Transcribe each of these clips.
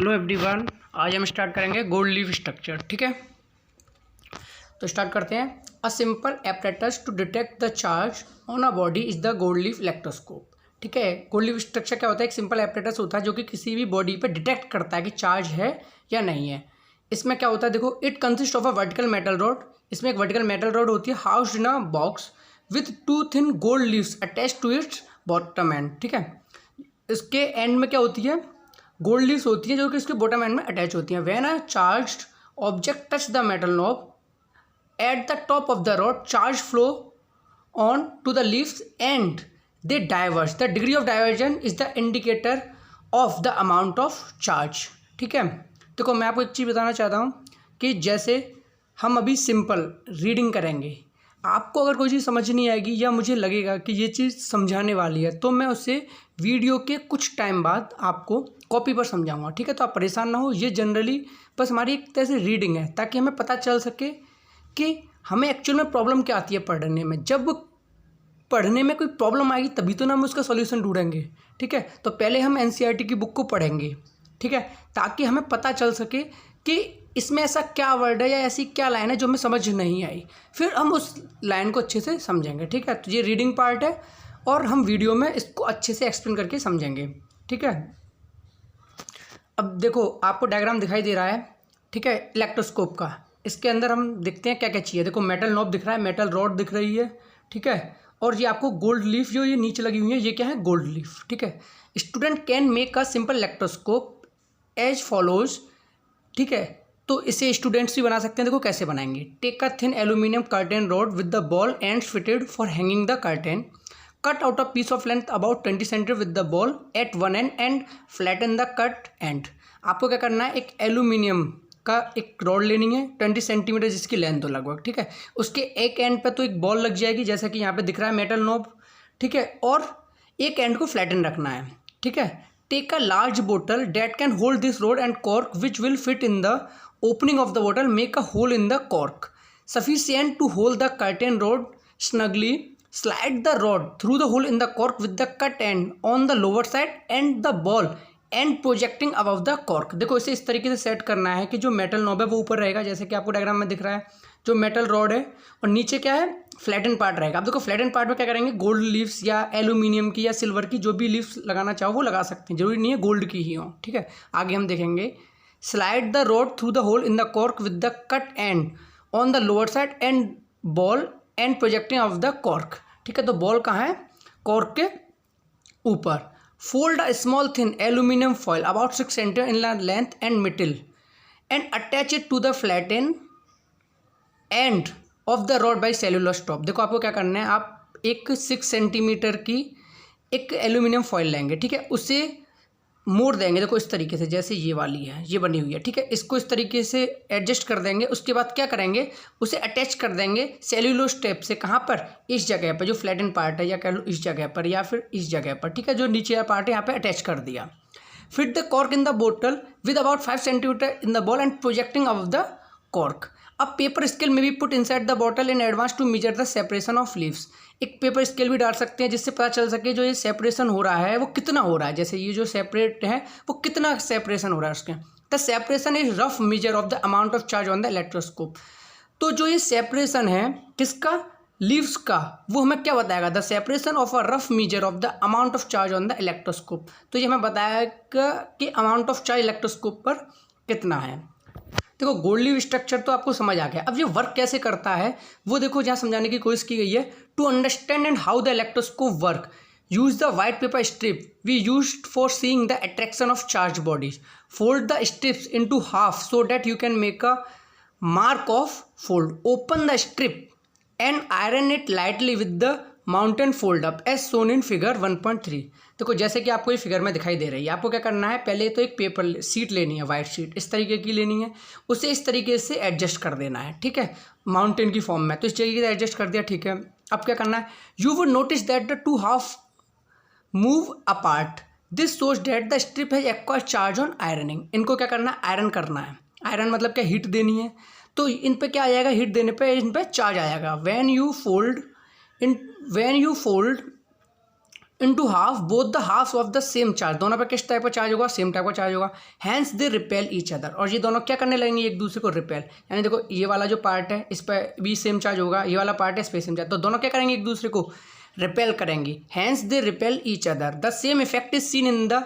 Hello everyone, आज हम start करेंगे गोल्ड लीफ स्ट्रक्चर। ठीक है, तो स्टार्ट करते हैं। A simple apparatus to detect the charge on a body is the gold leaf electroscope. ठीक है, गोल्ड लीफ स्ट्रक्चर क्या होता है? एक सिंपल एपरेटस होता है जो कि किसी भी बॉडी पे डिटेक्ट करता है कि चार्ज है या नहीं है। इसमें क्या होता है, देखो, it consist of a vertical metal rod. इसमें एक वर्टिकल मेटल रॉड होती है housed in a box with two thin gold leaves attach to its bottom end. ठीक है, इसके एंड में क्या होती है? गोल्ड लीव्स होती है जो कि इसके बॉटम एंड में अटैच होती हैं। When a charged object touch the metal knob at the top of the rod, charge flow on to the leaves and they diverge. The degree of divergence is the indicator of the amount of charge. ठीक है, देखो मैं आपको एक चीज़ बताना चाहता हूँ कि जैसे हम अभी सिंपल रीडिंग करेंगे, आपको अगर कोई चीज़ समझ नहीं आएगी या मुझे लगेगा कि ये चीज़ समझाने वाली है तो मैं उसे वीडियो के कुछ टाइम बाद आपको कॉपी पर समझाऊंगा। ठीक है, तो आप परेशान ना हो। ये जनरली बस हमारी एक तरह से रीडिंग है ताकि हमें पता चल सके कि हमें एक्चुअल में प्रॉब्लम क्या आती है पढ़ने में। जब पढ़ने में कोई प्रॉब्लम आएगी तभी तो ना हम उसका सॉल्यूशन ढूंढेंगे। ठीक है, तो पहले हम एनसीईआरटी की बुक को पढ़ेंगे। ठीक है, ताकि हमें पता चल सके कि इसमें ऐसा क्या वर्ड है या ऐसी क्या लाइन है जो हमें समझ नहीं आई, फिर हम उस लाइन को अच्छे से समझेंगे। ठीक है, तो ये रीडिंग पार्ट है और हम वीडियो में इसको अच्छे से एक्सप्लेन करके समझेंगे। ठीक है, अब देखो आपको डायग्राम दिखाई दे रहा है। ठीक है, इलेक्ट्रोस्कोप का। इसके अंदर हम देखते हैं क्या क्या चाहिए। देखो मेटल नॉब दिख रहा है, मेटल रॉड दिख रही है। ठीक है, और ये आपको गोल्ड लीफ जो ये नीचे लगी हुई है, ये क्या है? Gold leaf. ठीक है, student can make a simple electroscope as follows. ठीक है, तो इसे स्टूडेंट्स भी बना सकते हैं। देखो कैसे बनाएंगे। Take a thin aluminium curtain rod with the ball end fitted for hanging the curtain. Cut out a piece of length about 20 centimetre with the ball at one end flatten the cut end. आपको क्या करना है? एक aluminium का एक rod लेनी है 20 centimetre जिसकी लेंथ हो लगभग। ठीक है, उसके एक एंड पे तो एक बॉल लग जाएगी जैसा कि यहाँ पे दिख रहा है मेटल नॉब। ठीक है, और एक एंड को फ्लैटन रखना है। ठीक है, टेक अ लार्ज बोतल date can hold this road and cork which will fit in the opening of the bottle. Make a hole in the cork sufficient to hold the curtain rod snugly. Slide the rod through the hole in the cork with the cut end on the lower side and the ball and projecting above the cork. देखो इसे इस तरीके से set करना है कि जो metal knob है वो ऊपर रहेगा जैसे कि आपको डायग्राम में दिख रहा है। जो मेटल रॉड है और नीचे क्या है? फ्लैटन पार्ट रहेगा। अब देखो फ्लैटन पार्ट में क्या करेंगे? गोल्ड लीव्स या एल्यूमिनियम की या सिल्वर की जो भी लीव्स लगाना चाहो वो लगा सकते हैं, जरूरी नहीं है गोल्ड की ही हो। ठीक है, आगे हम देखेंगे। Slide the rod through the hole in the cork with the cut end on the lower side and ball and projecting of the cork. ठीक है, तो बॉल कहाँ है? कॉर्क के ऊपर। Fold a small thin aluminum foil about 6 centimeter in length and middle and attach it to the flattened end of the rod by cellulose top. देखो आपको क्या करना है, आप एक 6 सेंटीमीटर की एक एल्यूमिनियम फॉइल लेंगे। ठीक है, उसे मोड़ देंगे। देखो इस तरीके से, जैसे ये वाली है, ये बनी हुई है। ठीक है, इसको इस तरीके से एडजस्ट कर देंगे। उसके बाद क्या करेंगे? उसे अटैच कर देंगे सेल्यूलोज टेप से। कहाँ पर? इस जगह पर जो फ्लैटन पार्ट है, या कह लो इस जगह पर या फिर इस जगह पर। ठीक है, जो नीचे का पार्ट है यहाँ पे अटैच कर दिया। Fit the cork in the बोतल with about 5 centimetre in the ball and projecting off the cork. अब पेपर स्केल में भी put inside the bottle in advance to measure the separation of leaves. एक paper scale भी डाल सकते हैं जिससे पता चल सके जो ये सेपरेशन हो रहा है वो कितना हो रहा है। जैसे ये जो सेपरेट है वो कितना सेपरेशन हो रहा है उसके। The separation is rough measure of the amount of charge on the electroscope. तो जो ये सेपरेशन है किसका? लीव्स का, वो हमें क्या बताएगा? The separation of a rough measure of the amount of charge on the electroscope. तो ये हमें बताएगा कि अमाउंट ऑफ चार्ज इलेक्ट्रोस्कोप पर कितना है। देखो गोल्ड लीफ स्ट्रक्चर तो आपको समझ आ गया। अब ये वर्क कैसे करता है वो देखो, जहाँ समझाने की कोशिश की गई है। To understand and how the electroscope work, use the white paper strip we use for seeing the attraction of charge bodies. Fold the strips into half so that you can make a mark of fold. Open the strip and iron it lightly with the mountain fold up as shown in figure 1.3। देखो जैसे कि आपको ये figure में दिखाई दे रही है। आपको क्या करना है? पहले तो एक पेपर सीट लेनी है, वाइट शीट इस तरीके की लेनी है। उसे इस तरीके से एडजस्ट कर देना है। ठीक है, माउंटेन की फॉर्म में, तो इस तरीके से एडजस्ट कर दिया। ठीक है, अब क्या करना है? You would notice that the two half move apart. This shows that the strip has acquired charge on ironing. इनको क्या करना है? आयरन करना है। आयरन मतलब क्या? हीट देनी है। तो इन पे क्या आ जाएगा? हीट देने पे इन पे चार्ज आएगा। when you fold into half both the half of the same charge, दोनों पे किस टाइप का चार्ज होगा, सेम टाइप का चार्ज होगा, hence they repel each other, और ये दोनों क्या करने लगेंगे, एक दूसरे को रिपेल, यानी देखो ये वाला जो पार्ट है इस पर भी सेम चार्ज होगा, ये वाला पार्ट है इस पर सेम चार्ज, तो दोनों क्या करेंगे, एक दूसरे को रिपेल करेंगे, hence they repel each other. The same effect is seen in the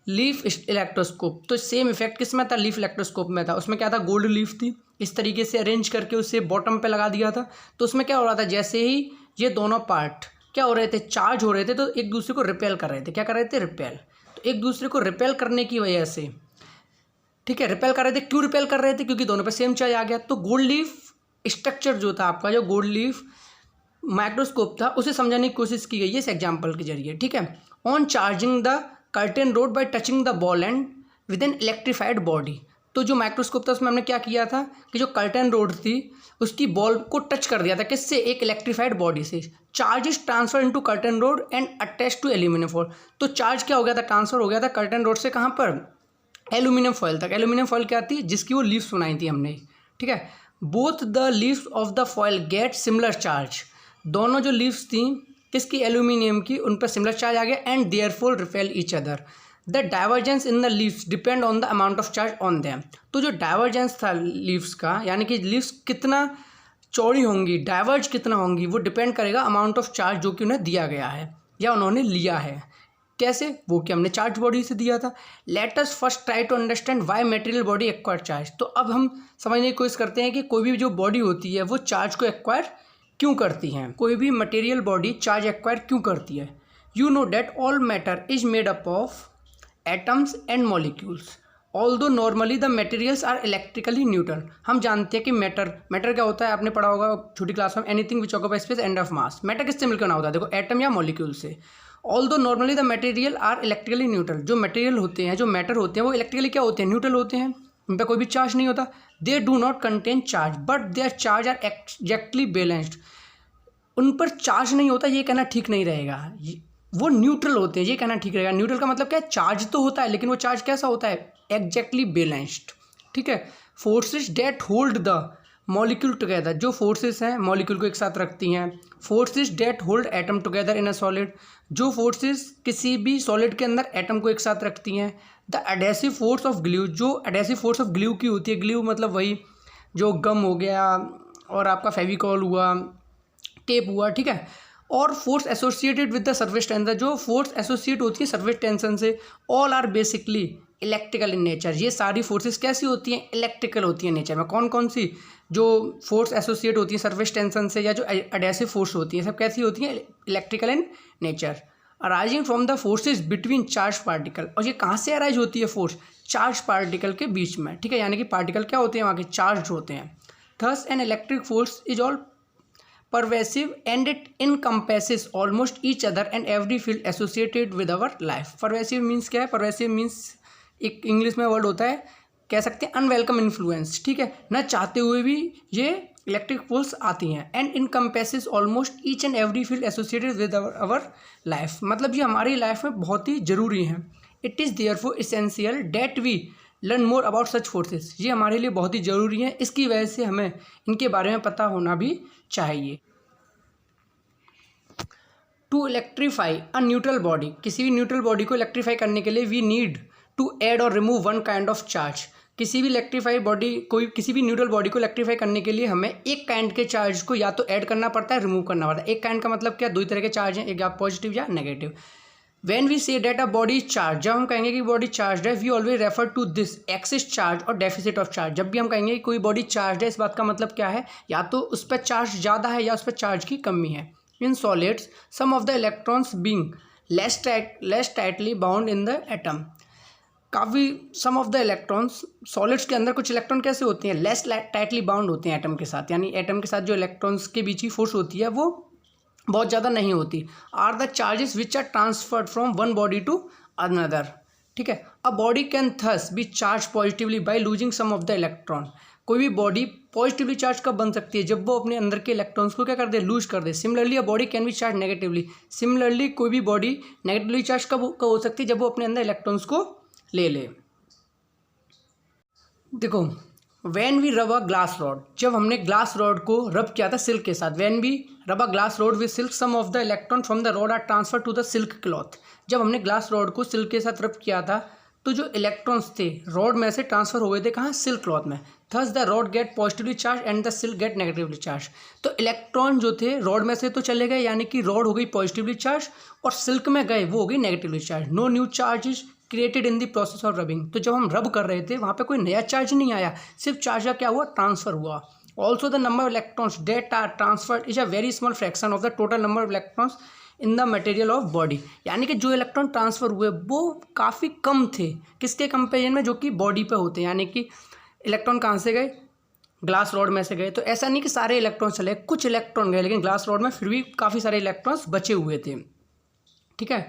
leaf electroscope, तो सेम इफेक्ट किस में था, लीफ इलेक्ट्रोस्कोप में था। उसमें क्या था, गोल्ड लीफ थी, इस तरीके से अरेंज करके उसे बॉटम पे लगा दिया था, तो उसमें क्या हो रहा था, जैसे ही ये दोनों पार्ट क्या हो रहे थे, चार्ज हो रहे थे, तो एक दूसरे को रिपेल कर रहे थे, क्या कर रहे थे, रिपेल, तो एक दूसरे को रिपेल करने की वजह से, ठीक है, रिपेल कर रहे थे, क्यों रिपेल कर रहे थे, क्योंकि दोनों पे सेम चार्ज आ गया। तो गोल्ड लीफ स्ट्रक्चर जो था आपका, जो गोल्ड लीफ माइक्रोस्कोप था, उसे समझाने की कोशिश की गई है इस एग्जाम्पल के जरिए, ठीक है। On charging the curtain rod by touching the ball end with an electrified body, तो जो माइक्रोस्कोप था उसमें हमने क्या किया था कि जो कर्टेन रोड थी उसकी बॉल को टच कर दिया था, किससे, एक इलेक्ट्रीफाइड बॉडी से। Charge is transfer into curtain road and attach to aluminium foil, तो चार्ज क्या हो गया था, ट्रांसफर हो गया था कर्टेन रोड से कहाँ पर, एल्यूमिनियम फॉयल तक। एल्यूमिनियम फॉयल क्या थी, जिसकी वो लीव्स बनाई थी हमने, ठीक है। Both the leaves of the foil get similar charge, दोनों जो लीव्स थी किसकी, एल्यूमिनियम की, उन पर सिमिलर चार्ज आ गया, and therefore repel each other. The divergence in the leaves depend on the amount of charge on them, तो जो डाइवर्जेंस था लीव्स का, यानी कि लीव्स कितना चौड़ी होंगी, डाइवर्ज कितना होंगी, वो डिपेंड करेगा अमाउंट ऑफ चार्ज जो कि उन्हें दिया गया है या उन्होंने लिया है। कैसे, वो कि हमने चार्ज बॉडी से दिया था। Let us first try to understand why material body acquire charge, तो अब हम समझने की कोशिश करते हैं कि कोई भी जो बॉडी होती है वो चार्ज को एक्वायर क्यों करती हैं, कोई भी मटेरियल बॉडी चार्ज एक्वायर क्यों करती है। You know that all matter is made up of atoms and molecules, although normally the materials are electrically neutral, हम जानते हैं कि मैटर क्या होता है, आपने पढ़ा होगा छोटी क्लास में, anything which occupy space end of mass, matter किससे मिलकर ना होता है, देखो एटम या मॉलिक्यूल से। Although normally the material are electrically neutral, जो मटेरियल होते हैं, जो मैटर होते हैं, वो इलेक्ट्रिकली क्या होते हैं, न्यूट्रल होते हैं, उन पर कोई भी चार्ज नहीं होता। They do not contain charge but their charge are exactly balanced, उन पर चार्ज नहीं होता, ये कहना ठीक नहीं रहेगा, वो न्यूट्रल होते हैं, ये कहना ठीक रहेगा। न्यूट्रल का मतलब क्या है, चार्ज तो होता है लेकिन वो चार्ज कैसा होता है, एग्जैक्टली बैलेंस्ड, ठीक है। Forces that hold the molecule together, जो फोर्सेस हैं मॉलिक्यूल को एक साथ रखती हैं। Forces that hold atom together in a solid, जो फोर्सेस किसी भी सॉलिड के अंदर एटम को एक साथ रखती हैं। The adhesive force of glue, जो एडेसिव फोर्स ऑफ ग्लू की होती है, ग्लू मतलब वही जो गम हो गया और आपका फेविकॉल हुआ, टेप हुआ, ठीक है। और force associated with the surface tension, जो फोर्स एसोसिएट होती है सर्फेस टेंशन से, all are basically electrical in nature, ये सारी फोर्सेस कैसी होती हैं, इलेक्ट्रिकल होती हैं नेचर में। कौन कौन सी, जो फोर्स एसोसिएट होती है सर्फेस टेंशन से या जो एडेसिव फोर्स होती है, सब कैसी होती हैं, electrical in nature. Arising from the forces between charge particle, और ये कहाँ से अराइज होती है फोर्स, चार्ज पार्टिकल के बीच में, ठीक है, यानी कि पार्टिकल क्या होते हैं, वहाँ के चार्ज होते हैं। Thus an electric force is all pervasive and it encompasses almost each other and every field associated with our life। pervasive means क्या है, pervasive means एक इंग्लिश में वर्ड होता है, कह सकते हैं अनवेलकम इन्फ्लुएंस, ठीक है, न चाहते हुए भी ये इलेक्ट्रिक फोर्स आती हैं। And encompasses almost each and every field associated with our life, मतलब ये हमारी लाइफ में बहुत ही ज़रूरी हैं। It is therefore essential that we learn more about such forces, ये हमारे लिए बहुत ही ज़रूरी है, इसकी वजह से हमें इनके बारे में पता होना भी चाहिए। To electrify a neutral body, किसी भी न्यूट्रल बॉडी को इलेक्ट्रीफाई करने के लिए we need to add or remove one kind of charge, किसी भी इलेक्ट्रीफाई बॉडी, कोई किसी भी न्यूट्रल बॉडी को इलेक्ट्रीफाई करने के लिए हमें एक काइंड के चार्ज को या तो ऐड करना पड़ता है, रिमूव करना पड़ता है। एक काइंड का मतलब क्या, दो तरह के चार्ज हैं, एक या पॉजिटिव या negative. When we say that a body is charged, जब हम कहेंगे कि बॉडी चार्ज है, we always refer to this excess charge or deficit of charge. जब भी हम कहेंगे कि कोई बॉडी चार्ज है, इस बात का मतलब क्या है, या तो उस पर चार्ज ज़्यादा है या उस पर चार्ज की कमी है। In solids some of the electrons being less tightly bound in the atom, काफ़ी some of the electrons, solids के अंदर कुछ इलेक्ट्रॉन कैसे होते हैं, लेस टाइटली बाउंड होते हैं एटम के साथ, यानी एटम के साथ जो इलेक्ट्रॉन्स के बीच की फोर्स होती है वो बहुत ज़्यादा नहीं होती। Are the charges which are transferred from one body to another, ठीक है। A body can thus be charge positively by losing some of the electron, कोई भी बॉडी पॉजिटिवली चार्ज कब बन सकती है, जब वो अपने अंदर के इलेक्ट्रॉन्स को क्या कर दे, लूज कर दे। Similarly a body can be charge negatively, similarly कोई भी बॉडी नेगेटिवली चार्ज कब हो सकती है, जब वो अपने अंदर इलेक्ट्रॉन्स को ले ले। देखो when we rub a glass rod, जब हमने ग्लास रॉड को रब किया था सिल्क के साथ, when we rub a glass rod with silk some of the electron from the rod are transfer to the silk cloth, जब हमने ग्लास रॉड को सिल्क के साथ रब किया था तो जो इलेक्ट्रॉन्स थे रॉड में से ट्रांसफर हो गए थे कहाँ, सिल्क क्लॉथ में। Thus the rod get positively charge and the silk get negatively charge, तो इलेक्ट्रॉन जो थे रॉड में से तो चले गए, यानी कि रॉड हो गई पॉजिटिवली चार्ज और सिल्क में गए वो हो गई negatively charge. No new charge is created in the process of rubbing, तो जब हम रब कर रहे थे वहाँ पे कोई नया चार्ज नहीं आया, सिर्फ चार्ज का क्या हुआ, ट्रांसफर हुआ। Also the number of electrons that are transferred is a very small fraction of the total number of electrons in the material of body, यानी कि जो इलेक्ट्रॉन ट्रांसफर हुए वो काफ़ी कम थे किसके कंपेरिजन में, जो कि बॉडी पे होते हैं, यानी कि इलेक्ट्रॉन कहाँ से गए, ग्लास रॉड में से गए। तो ऐसा नहीं कि सारे इलेक्ट्रॉन चले, कुछ इलेक्ट्रॉन गए, लेकिन ग्लास रॉड में फिर भी काफ़ी सारे इलेक्ट्रॉन्स बचे हुए थे, ठीक है।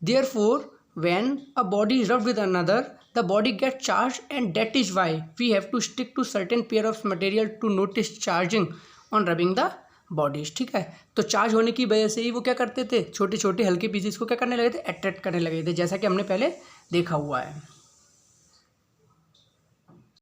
Therefore when a body is rubbed with another, the body gets charged, and that is why we have to stick to certain pair of material to notice charging on rubbing the bodies, ठीक है। तो charge होने की वजह से ही वो क्या करते थे, छोटे छोटे हल्के पीसेस को क्या करने लगे थे, अट्रैक्ट करने लगे थे, जैसा कि हमने पहले देखा हुआ है।